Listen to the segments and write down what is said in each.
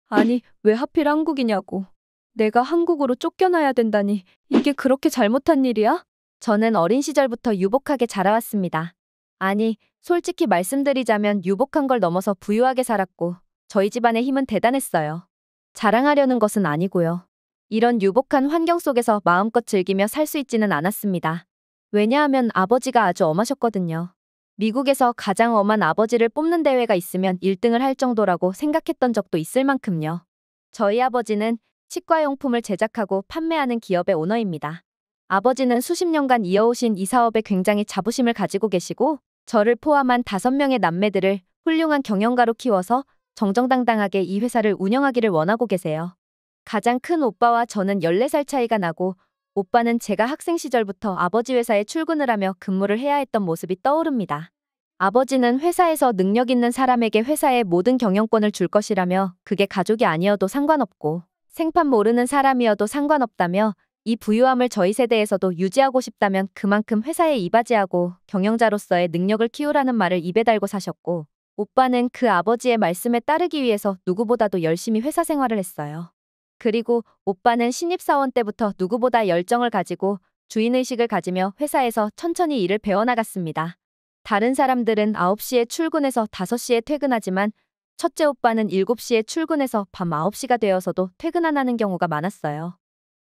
아니, 왜 하필 한국이냐고. 내가 한국으로 쫓겨나야 된다니. 이게 그렇게 잘못한 일이야? 저는 어린 시절부터 유복하게 자라왔습니다. 아니, 솔직히 말씀드리자면 유복한 걸 넘어서 부유하게 살았고, 저희 집안의 힘은 대단했어요. 자랑하려는 것은 아니고요. 이런 유복한 환경 속에서 마음껏 즐기며 살 수 있지는 않았습니다. 왜냐하면 아버지가 아주 엄하셨거든요. 미국에서 가장 엄한 아버지를 뽑는 대회가 있으면 1등을 할 정도라고 생각했던 적도 있을 만큼요. 저희 아버지는 치과용품을 제작하고 판매하는 기업의 오너입니다. 아버지는 수십 년간 이어오신 이 사업에 굉장히 자부심을 가지고 계시고, 저를 포함한 5명의 남매들을 훌륭한 경영가로 키워서 정정당당하게 이 회사를 운영하기를 원하고 계세요. 가장 큰 오빠와 저는 14살 차이가 나고, 오빠는 제가 학생 시절부터 아버지 회사에 출근을 하며 근무를 해야 했던 모습이 떠오릅니다. 아버지는 회사에서 능력 있는 사람에게 회사의 모든 경영권을 줄 것이라며, 그게 가족이 아니어도 상관없고 생판 모르는 사람이어도 상관없다며, 이 부유함을 저희 세대에서도 유지하고 싶다면 그만큼 회사에 이바지하고 경영자로서의 능력을 키우라는 말을 입에 달고 사셨고, 오빠는 그 아버지의 말씀에 따르기 위해서 누구보다도 열심히 회사 생활을 했어요. 그리고 오빠는 신입사원 때부터 누구보다 열정을 가지고 주인의식을 가지며 회사에서 천천히 일을 배워나갔습니다. 다른 사람들은 9시에 출근해서 5시에 퇴근하지만, 첫째 오빠는 7시에 출근해서 밤 9시가 되어서도 퇴근 안 하는 경우가 많았어요.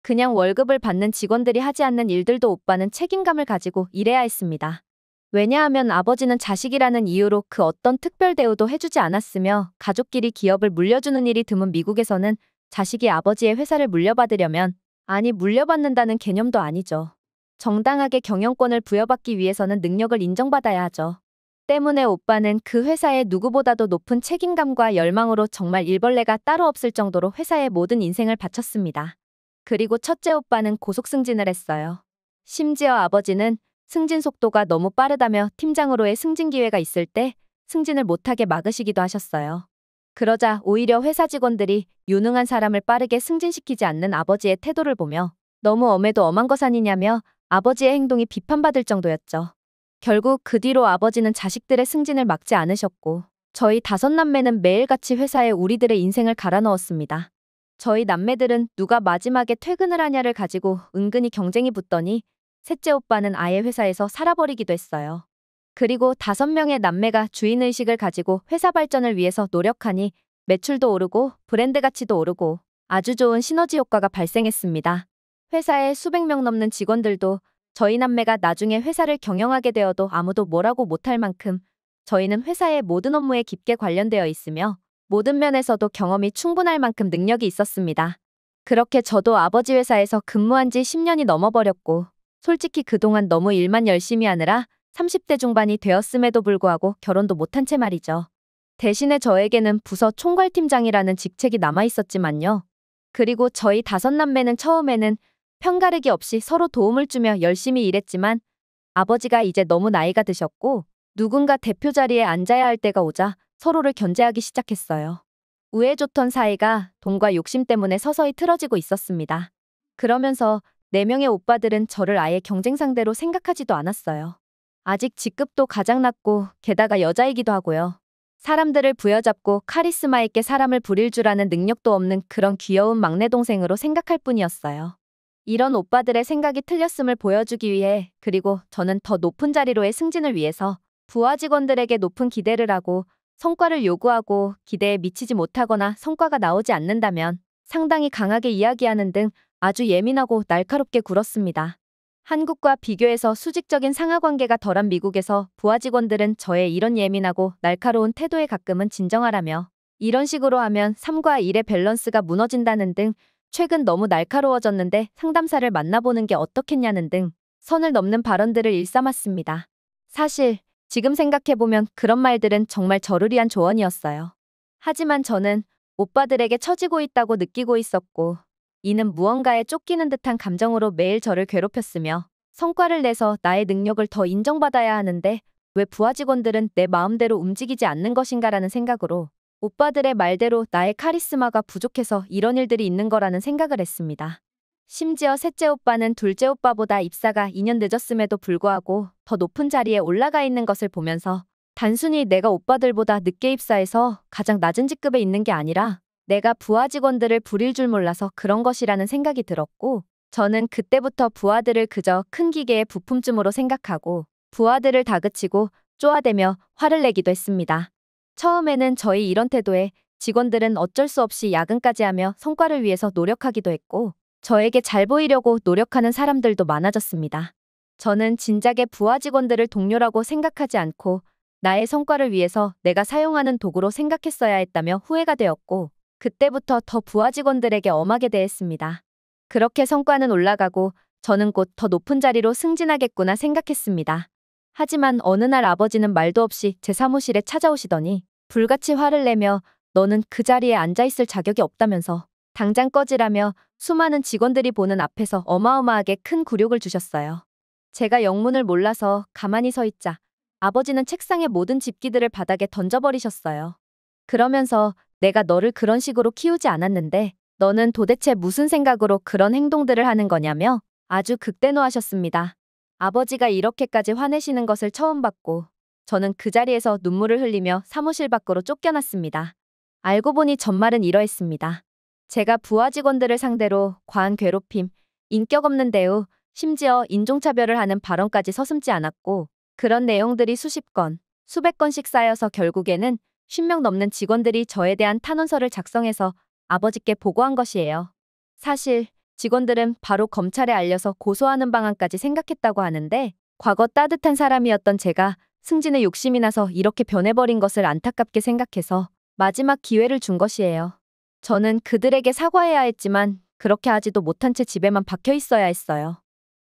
그냥 월급을 받는 직원들이 하지 않는 일들도 오빠는 책임감을 가지고 일해야 했습니다. 왜냐하면 아버지는 자식이라는 이유로 그 어떤 특별 대우도 해주지 않았으며, 가족끼리 기업을 물려주는 일이 드문 미국에서는 자식이 아버지의 회사를 물려받으려면, 아니 물려받는다는 개념도 아니죠. 정당하게 경영권을 부여받기 위해서는 능력을 인정받아야 하죠. 때문에 오빠는 그 회사에 누구보다도 높은 책임감과 열망으로 정말 일벌레가 따로 없을 정도로 회사의 모든 인생을 바쳤습니다. 그리고 첫째 오빠는 고속 승진을 했어요. 심지어 아버지는 승진 속도가 너무 빠르다며 팀장으로의 승진 기회가 있을 때 승진을 못하게 막으시기도 하셨어요. 그러자 오히려 회사 직원들이 유능한 사람을 빠르게 승진시키지 않는 아버지의 태도를 보며 너무 엄해도 엄한 것 아니냐며 아버지의 행동이 비판받을 정도였죠. 결국 그 뒤로 아버지는 자식들의 승진을 막지 않으셨고, 저희 5남매는 매일같이 회사에 우리들의 인생을 갈아 넣었습니다. 저희 남매들은 누가 마지막에 퇴근을 하냐를 가지고 은근히 경쟁이 붙더니, 셋째 오빠는 아예 회사에서 살아버리기도 했어요. 그리고 5명의 남매가 주인의식을 가지고 회사 발전을 위해서 노력하니 매출도 오르고 브랜드 가치도 오르고 아주 좋은 시너지 효과가 발생했습니다. 회사에 수백 명 넘는 직원들도 저희 남매가 나중에 회사를 경영하게 되어도 아무도 뭐라고 못할 만큼 저희는 회사의 모든 업무에 깊게 관련되어 있으며 모든 면에서도 경험이 충분할 만큼 능력이 있었습니다. 그렇게 저도 아버지 회사에서 근무한 지 10년이 넘어버렸고, 솔직히 그동안 너무 일만 열심히 하느라 30대 중반이 되었음에도 불구하고 결혼도 못한 채 말이죠. 대신에 저에게는 부서 총괄팀장이라는 직책이 남아있었지만요. 그리고 저희 5남매는 처음에는 편가르기 없이 서로 도움을 주며 열심히 일했지만, 아버지가 이제 너무 나이가 드셨고 누군가 대표 자리에 앉아야 할 때가 오자 서로를 견제하기 시작했어요. 우애 좋던 사이가 돈과 욕심 때문에 서서히 틀어지고 있었습니다. 그러면서 4명의 오빠들은 저를 아예 경쟁 상대로 생각하지도 않았어요. 아직 직급도 가장 낮고 게다가 여자이기도 하고요. 사람들을 부여잡고 카리스마 있게 사람을 부릴 줄 아는 능력도 없는 그런 귀여운 막내 동생으로 생각할 뿐이었어요. 이런 오빠들의 생각이 틀렸음을 보여주기 위해, 그리고 저는 더 높은 자리로의 승진을 위해서 부하 직원들에게 높은 기대를 하고 성과를 요구하고 기대에 미치지 못하거나 성과가 나오지 않는다면 상당히 강하게 이야기하는 등 아주 예민하고 날카롭게 굴었습니다. 한국과 비교해서 수직적인 상하관계가 덜한 미국에서 부하 직원들은 저의 이런 예민하고 날카로운 태도에 가끔은 진정하라며, 이런 식으로 하면 삶과 일의 밸런스가 무너진다는 등, 최근 너무 날카로워졌는데 상담사를 만나보는 게 어떻겠냐는 등 선을 넘는 발언들을 일삼았습니다. 사실 지금 생각해보면 그런 말들은 정말 저를 위한 조언이었어요. 하지만 저는 오빠들에게 처지고 있다고 느끼고 있었고, 이는 무언가에 쫓기는 듯한 감정으로 매일 저를 괴롭혔으며, 성과를 내서 나의 능력을 더 인정받아야 하는데 왜 부하 직원들은 내 마음대로 움직이지 않는 것인가라는 생각으로 오빠들의 말대로 나의 카리스마가 부족해서 이런 일들이 있는 거라는 생각을 했습니다. 심지어 셋째 오빠는 둘째 오빠보다 입사가 2년 늦었음에도 불구하고 더 높은 자리에 올라가 있는 것을 보면서, 단순히 내가 오빠들보다 늦게 입사해서 가장 낮은 직급에 있는 게 아니라 내가 부하 직원들을 부릴 줄 몰라서 그런 것이라는 생각이 들었고, 저는 그때부터 부하들을 그저 큰 기계의 부품쯤으로 생각하고 부하들을 다그치고 쪼아대며 화를 내기도 했습니다. 처음에는 저희 이런 태도에 직원들은 어쩔 수 없이 야근까지 하며 성과를 위해서 노력하기도 했고, 저에게 잘 보이려고 노력하는 사람들도 많아졌습니다. 저는 진작에 부하 직원들을 동료라고 생각하지 않고 나의 성과를 위해서 내가 사용하는 도구로 생각했어야 했다며 후회가 되었고, 그때부터 더 부하 직원들에게 엄하게 대했습니다. 그렇게 성과는 올라가고 저는 곧 더 높은 자리로 승진하겠구나 생각했습니다. 하지만 어느 날 아버지는 말도 없이 제 사무실에 찾아오시더니 불같이 화를 내며 너는 그 자리에 앉아있을 자격이 없다면서 당장 꺼지라며 수많은 직원들이 보는 앞에서 어마어마하게 큰 굴욕을 주셨어요. 제가 영문을 몰라서 가만히 서 있자 아버지는 책상의 모든 집기들을 바닥에 던져버리셨어요. 그러면서 내가 너를 그런 식으로 키우지 않았는데 너는 도대체 무슨 생각으로 그런 행동들을 하는 거냐며 아주 극대노하셨습니다. 아버지가 이렇게까지 화내시는 것을 처음 봤고 저는 그 자리에서 눈물을 흘리며 사무실 밖으로 쫓겨났습니다. 알고 보니 전말은 이러했습니다. 제가 부하 직원들을 상대로 과한 괴롭힘, 인격 없는 대우, 심지어 인종차별을 하는 발언까지 서슴지 않았고 그런 내용들이 수십 건, 수백 건씩 쌓여서 결국에는 50명 넘는 직원들이 저에 대한 탄원서를 작성해서 아버지께 보고한 것이에요. 사실 직원들은 바로 검찰에 알려서 고소하는 방안까지 생각했다고 하는데 과거 따뜻한 사람이었던 제가 승진에 욕심이 나서 이렇게 변해버린 것을 안타깝게 생각해서 마지막 기회를 준 것이에요. 저는 그들에게 사과해야 했지만 그렇게 하지도 못한 채 집에만 박혀 있어야 했어요.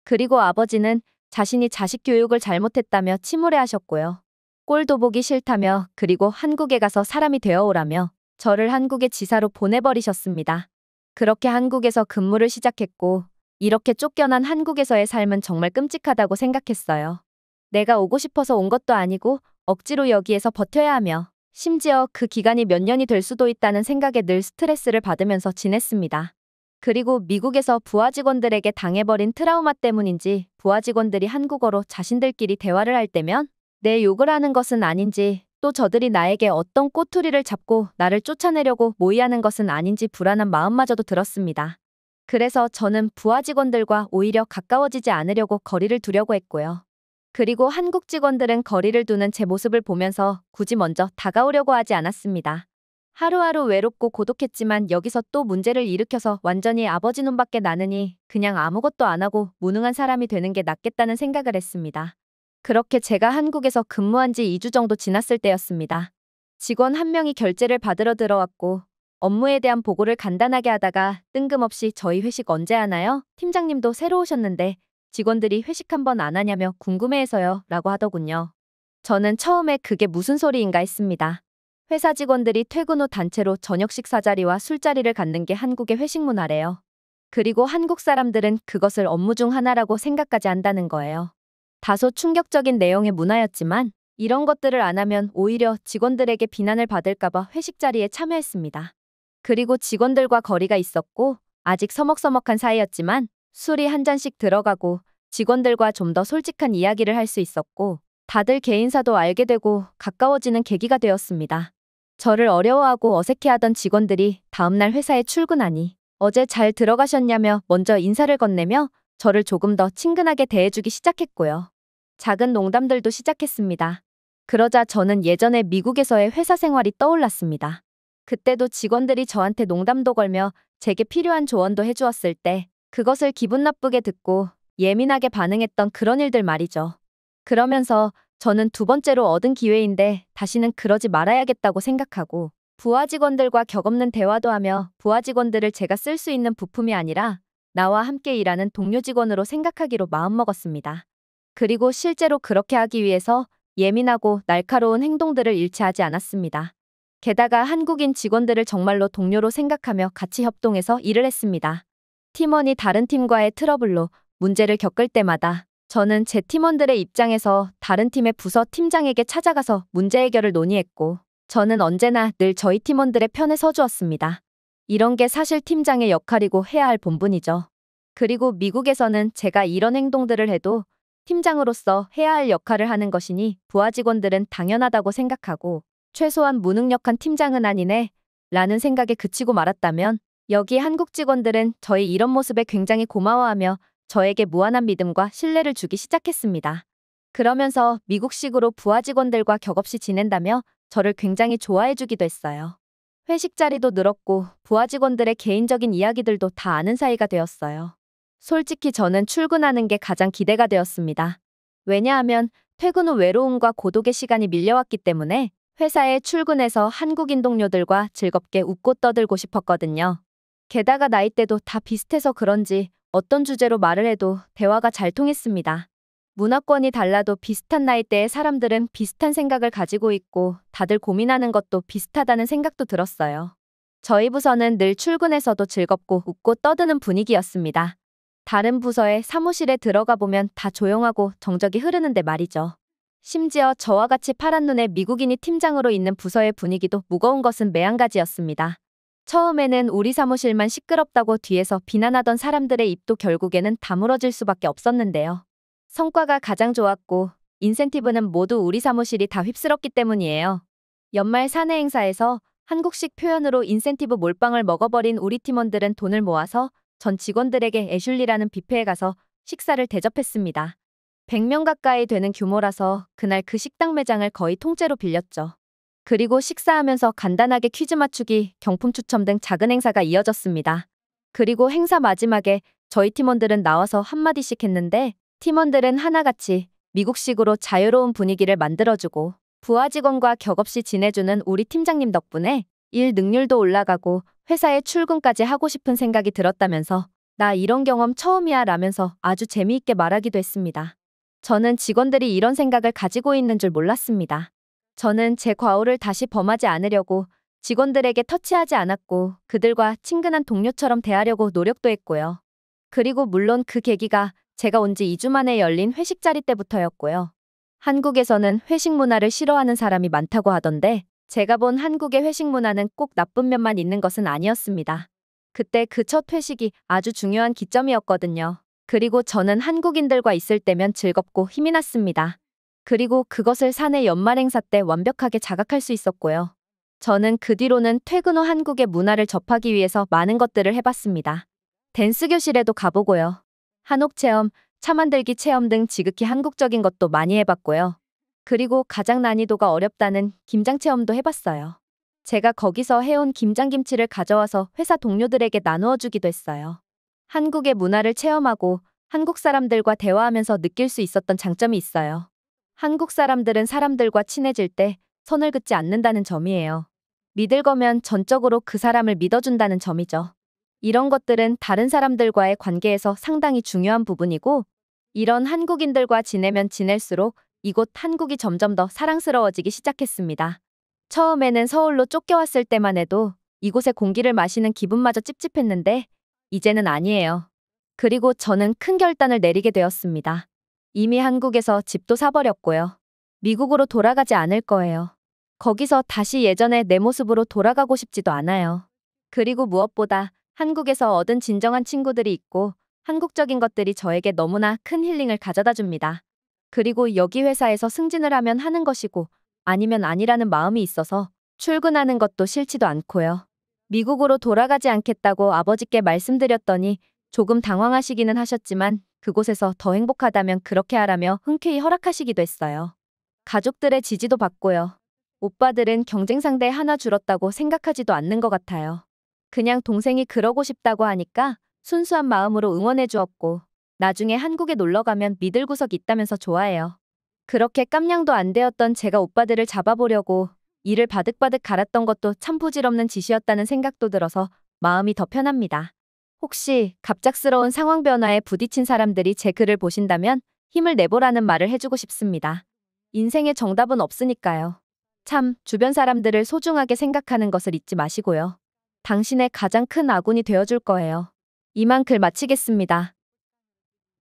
그리고 아버지는 자신이 자식 교육을 잘못했다며 침울해하셨고요. 꼴도 보기 싫다며 그리고 한국에 가서 사람이 되어오라며 저를 한국의 지사로 보내버리셨습니다. 그렇게 한국에서 근무를 시작했고 이렇게 쫓겨난 한국에서의 삶은 정말 끔찍하다고 생각했어요. 내가 오고 싶어서 온 것도 아니고 억지로 여기에서 버텨야 하며 심지어 그 기간이 몇 년이 될 수도 있다는 생각에 늘 스트레스를 받으면서 지냈습니다. 그리고 미국에서 부하 직원들에게 당해버린 트라우마 때문인지 부하 직원들이 한국어로 자신들끼리 대화를 할 때면 내 욕을 하는 것은 아닌지 또 저들이 나에게 어떤 꼬투리를 잡고 나를 쫓아내려고 모의하는 것은 아닌지 불안한 마음마저도 들었습니다. 그래서 저는 부하 직원들과 오히려 가까워지지 않으려고 거리를 두려고 했고요. 그리고 한국 직원들은 거리를 두는 제 모습을 보면서 굳이 먼저 다가오려고 하지 않았습니다. 하루하루 외롭고 고독했지만 여기서 또 문제를 일으켜서 완전히 아버지 눈밖에 나느니 그냥 아무것도 안 하고 무능한 사람이 되는 게 낫겠다는 생각을 했습니다. 그렇게 제가 한국에서 근무한 지 2주 정도 지났을 때였습니다. 직원 한 명이 결제를 받으러 들어왔고 업무에 대한 보고를 간단하게 하다가 뜬금없이 저희 회식 언제 하나요? 팀장님도 새로 오셨는데 직원들이 회식 한번 안 하냐며 궁금해해서요 라고 하더군요. 저는 처음에 그게 무슨 소리인가 했습니다. 회사 직원들이 퇴근 후 단체로 저녁 식사 자리와 술자리를 갖는 게 한국의 회식 문화래요. 그리고 한국 사람들은 그것을 업무 중 하나라고 생각까지 한다는 거예요. 다소 충격적인 내용의 문화였지만 이런 것들을 안 하면 오히려 직원들에게 비난을 받을까봐 회식 자리에 참여했습니다. 그리고 직원들과 거리가 있었고 아직 서먹서먹한 사이였지만 술이 한 잔씩 들어가고 직원들과 좀 더 솔직한 이야기를 할 수 있었고 다들 개인사도 알게 되고 가까워지는 계기가 되었습니다. 저를 어려워하고 어색해하던 직원들이 다음날 회사에 출근하니 어제 잘 들어가셨냐며 먼저 인사를 건네며 저를 조금 더 친근하게 대해주기 시작했고요. 작은 농담들도 시작했습니다. 그러자 저는 예전에 미국에서의 회사 생활이 떠올랐습니다. 그때도 직원들이 저한테 농담도 걸며 제게 필요한 조언도 해주었을 때 그것을 기분 나쁘게 듣고 예민하게 반응했던 그런 일들 말이죠. 그러면서 저는 두 번째로 얻은 기회인데 다시는 그러지 말아야겠다고 생각하고 부하 직원들과 격없는 대화도 하며 부하 직원들을 제가 쓸 수 있는 부품이 아니라 나와 함께 일하는 동료 직원으로 생각하기로 마음먹었습니다. 그리고 실제로 그렇게 하기 위해서 예민하고 날카로운 행동들을 잃지 하지 않았습니다. 게다가 한국인 직원들을 정말로 동료로 생각하며 같이 협동해서 일을 했습니다. 팀원이 다른 팀과의 트러블로 문제를 겪을 때마다 저는 제 팀원들의 입장에서 다른 팀의 부서 팀장에게 찾아가서 문제 해결을 논의했고 저는 언제나 늘 저희 팀원들의 편에 서주었습니다. 이런 게 사실 팀장의 역할이고 해야 할 본분이죠. 그리고 미국에서는 제가 이런 행동들을 해도 팀장으로서 해야 할 역할을 하는 것이니 부하 직원들은 당연하다고 생각하고 최소한 무능력한 팀장은 아니네 라는 생각에 그치고 말았다면 여기 한국 직원들은 저의 이런 모습에 굉장히 고마워하며 저에게 무한한 믿음과 신뢰를 주기 시작했습니다. 그러면서 미국식으로 부하 직원들과 격없이 지낸다며 저를 굉장히 좋아해주기도 했어요. 회식 자리도 늘었고 부하 직원들의 개인적인 이야기들도 다 아는 사이가 되었어요. 솔직히 저는 출근하는 게 가장 기대가 되었습니다. 왜냐하면 퇴근 후 외로움과 고독의 시간이 밀려왔기 때문에 회사에 출근해서 한국인 동료들과 즐겁게 웃고 떠들고 싶었거든요. 게다가 나이대도 다 비슷해서 그런지 어떤 주제로 말을 해도 대화가 잘 통했습니다. 문화권이 달라도 비슷한 나이대의 사람들은 비슷한 생각을 가지고 있고 다들 고민하는 것도 비슷하다는 생각도 들었어요. 저희 부서는 늘 출근해서도 즐겁고 웃고 떠드는 분위기였습니다. 다른 부서의 사무실에 들어가 보면 다 조용하고 정적이 흐르는데 말이죠. 심지어 저와 같이 파란 눈의 미국인이 팀장으로 있는 부서의 분위기도 무거운 것은 매한가지였습니다. 처음에는 우리 사무실만 시끄럽다고 뒤에서 비난하던 사람들의 입도 결국에는 다물어질 수밖에 없었는데요. 성과가 가장 좋았고 인센티브는 모두 우리 사무실이 다 휩쓸었기 때문이에요. 연말 사내 행사에서 한국식 표현으로 인센티브 몰빵을 먹어버린 우리 팀원들은 돈을 모아서 전 직원들에게 애슐리라는 뷔페에 가서 식사를 대접했습니다. 100명 가까이 되는 규모라서 그날 그 식당 매장을 거의 통째로 빌렸죠. 그리고 식사하면서 간단하게 퀴즈 맞추기, 경품 추첨 등 작은 행사가 이어졌습니다. 그리고 행사 마지막에 저희 팀원들은 나와서 한마디씩 했는데 팀원들은 하나같이 미국식으로 자유로운 분위기를 만들어주고 부하 직원과 격없이 지내주는 우리 팀장님 덕분에 일 능률도 올라가고 회사에 출근까지 하고 싶은 생각이 들었다면서 나 이런 경험 처음이야 라면서 아주 재미있게 말하기도 했습니다. 저는 직원들이 이런 생각을 가지고 있는 줄 몰랐습니다. 저는 제 과오를 다시 범하지 않으려고 직원들에게 터치하지 않았고 그들과 친근한 동료처럼 대하려고 노력도 했고요. 그리고 물론 그 계기가 제가 온 지 2주 만에 열린 회식 자리 때부터였고요. 한국에서는 회식 문화를 싫어하는 사람이 많다고 하던데 제가 본 한국의 회식 문화는 꼭 나쁜 면만 있는 것은 아니었습니다. 그때 그 첫 회식이 아주 중요한 기점이었거든요. 그리고 저는 한국인들과 있을 때면 즐겁고 힘이 났습니다. 그리고 그것을 사내 연말 행사 때 완벽하게 자각할 수 있었고요. 저는 그 뒤로는 퇴근 후 한국의 문화를 접하기 위해서 많은 것들을 해봤습니다. 댄스 교실에도 가보고요. 한옥 체험, 차 만들기 체험 등 지극히 한국적인 것도 많이 해봤고요. 그리고 가장 난이도가 어렵다는 김장 체험도 해봤어요. 제가 거기서 해온 김장김치를 가져와서 회사 동료들에게 나누어 주기도 했어요. 한국의 문화를 체험하고 한국 사람들과 대화하면서 느낄 수 있었던 장점이 있어요. 한국 사람들은 사람들과 친해질 때 선을 긋지 않는다는 점이에요. 믿을 거면 전적으로 그 사람을 믿어준다는 점이죠. 이런 것들은 다른 사람들과의 관계에서 상당히 중요한 부분이고 이런 한국인들과 지내면 지낼수록 이곳 한국이 점점 더 사랑스러워지기 시작했습니다. 처음에는 서울로 쫓겨왔을 때만 해도 이곳의 공기를 마시는 기분마저 찝찝했는데 이제는 아니에요. 그리고 저는 큰 결단을 내리게 되었습니다. 이미 한국에서 집도 사버렸고요. 미국으로 돌아가지 않을 거예요. 거기서 다시 예전의 내 모습으로 돌아가고 싶지도 않아요. 그리고 무엇보다 한국에서 얻은 진정한 친구들이 있고 한국적인 것들이 저에게 너무나 큰 힐링을 가져다 줍니다. 그리고 여기 회사에서 승진을 하면 하는 것이고 아니면 아니라는 마음이 있어서 출근하는 것도 싫지도 않고요. 미국으로 돌아가지 않겠다고 아버지께 말씀드렸더니 조금 당황하시기는 하셨지만 그곳에서 더 행복하다면 그렇게 하라며 흔쾌히 허락하시기도 했어요. 가족들의 지지도 받고요. 오빠들은 경쟁 상대 하나 줄었다고 생각하지도 않는 것 같아요. 그냥 동생이 그러고 싶다고 하니까 순수한 마음으로 응원해 주었고 나중에 한국에 놀러 가면 믿을 구석이 있다면서 좋아해요. 그렇게 깜냥도 안 되었던 제가 오빠들을 잡아보려고 이를 바득바득 갈았던 것도 참 부질없는 짓이었다는 생각도 들어서 마음이 더 편합니다. 혹시 갑작스러운 상황 변화에 부딪힌 사람들이 제 글을 보신다면 힘을 내보라는 말을 해주고 싶습니다. 인생에 정답은 없으니까요. 참, 주변 사람들을 소중하게 생각하는 것을 잊지 마시고요. 당신의 가장 큰 아군이 되어줄 거예요. 이만 글 마치겠습니다.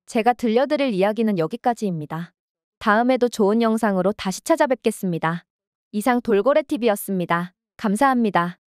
제가 들려드릴 이야기는 여기까지입니다. 다음에도 좋은 영상으로 다시 찾아뵙겠습니다. 이상 돌고래TV였습니다. 감사합니다.